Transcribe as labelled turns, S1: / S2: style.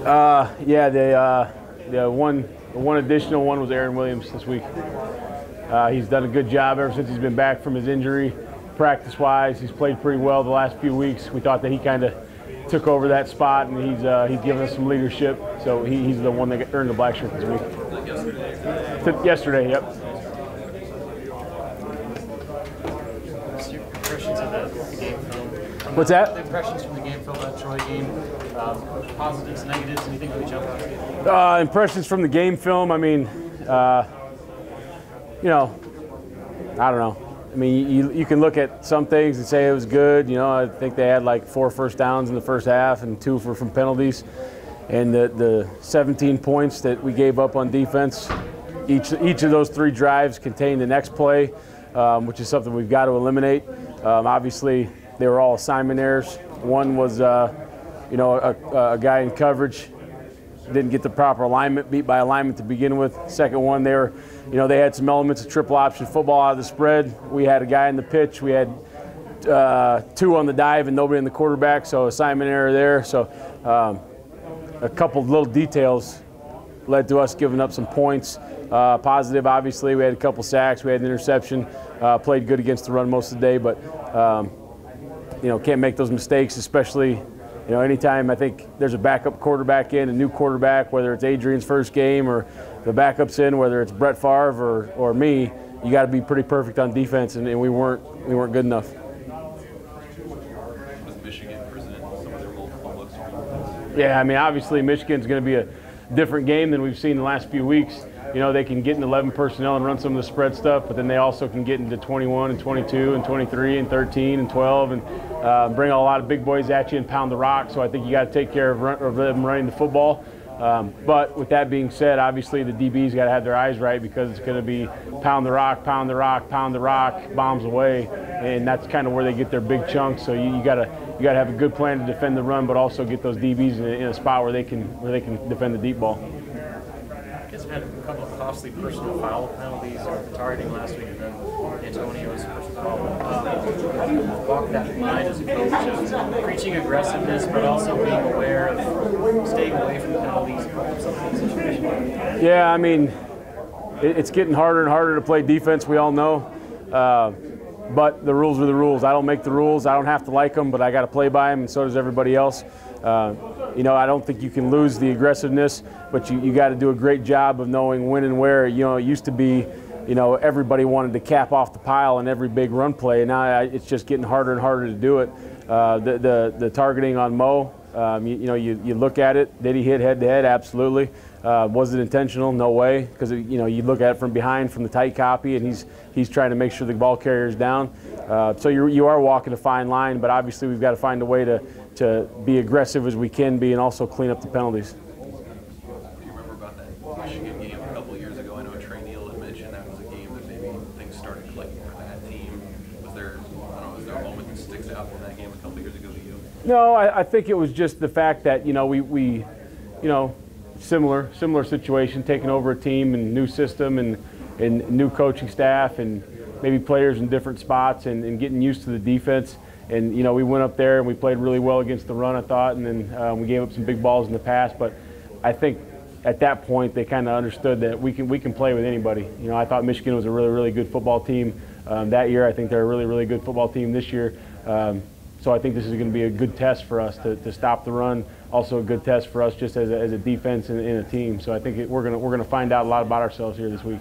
S1: Yeah, the one additional one was Aaron Williams this week. He's done a good job ever since he's been back from his injury. Practice-wise, he's played pretty well the last few weeks. We thought that he kind of took over that spot, and he's given us some leadership. So he's the one that earned the black shirt this week. Yesterday, yep.
S2: What's your impressions of the game film?
S1: What's that?
S2: The impressions from the game film, that Troy game, positives, negatives, anything really jump out?
S1: Impressions from the game film. I mean, you know, I don't know. I mean, you can look at some things and say it was good. You know, I think they had like 4 first downs in the first half and 2 from penalties. And the 17 points that we gave up on defense, each of those 3 drives contained the next play, which is something we've got to eliminate. Obviously, they were all assignment errors. One was, you know, a guy in coverage didn't get the proper alignment, beat by alignment to begin with. Second one, they had some elements of triple option football out of the spread. We had a guy in the pitch. We had 2 on the dive and nobody in the quarterback, so assignment error there. So a couple of little details led to us giving up some points. Positive, obviously, we had a couple sacks. We had an interception. Played good against the run most of the day, but you know, can't make those mistakes, especially. You know, anytime I think there's a backup quarterback in, a new quarterback, whether it's Adrian's first game or the backup's in, whether it's Brett Favre or me, you got to be pretty perfect on defense, and we weren't good enough.
S3: Was Michigan present some of their multiple looks?
S1: Yeah, I mean, obviously Michigan's going to be a different game than we've seen in the last few weeks. You know, they can get in 11 personnel and run some of the spread stuff, but then they also can get into 21 and 22 and 23 and 13 and 12 and bring a lot of big boys at you and pound the rock. So I think you got to take care of them running the football. But with that being said, obviously the DBs got to have their eyes right, because it's going to be pound the rock, pound the rock, pound the rock, bombs away, and that's kind of where they get their big chunks. So you got to have a good plan to defend the run, but also get those DBs in a spot where they can defend the deep ball.
S2: You guys have had a couple of costly personal foul penalties or targeting last week, and then Antonio's first foul. How do you walk that line as a coach of preaching aggressiveness, but also being aware of staying away from the penalties in some of these situations?
S1: Yeah, I mean, it's getting harder and harder to play defense, we all know. But the rules are the rules. I don't make the rules. I don't have to like them, but I got to play by them, and so does everybody else. You know, I don't think you can lose the aggressiveness, but you got to do a great job of knowing when and where. You know, it used to be, you know, everybody wanted to cap off the pile in every big run play, and now it's just getting harder and harder to do it. The targeting on Mo, you look at it. Did he hit head-to-head? Absolutely. Was it intentional? No way, because you know, you look at it from behind from the tight copy, and he's trying to make sure the ball carrier's down. So you are walking a fine line, but obviously we've got to find a way to be aggressive as we can be, and also clean up the penalties.
S3: Do you remember about that Michigan game a couple of years ago? I know Trey Neal had mentioned that was a game that maybe things started clicking for that team. Was there a moment that sticks out from that game a couple of years ago to you?
S1: No, I think it was just the fact that, you know, we similar situation, taking over a team and new system and new coaching staff and maybe players in different spots and getting used to the defense. And, you know, we went up there and we played really well against the run, I thought, and then we gave up some big balls in the pass. But I think at that point they kind of understood that we can play with anybody. You know, I thought Michigan was a really, really good football team that year. I think they're a really, really good football team this year. So I think this is going to be a good test for us to stop the run. Also a good test for us just as a defense and a team. So I think we're going to find out a lot about ourselves here this week.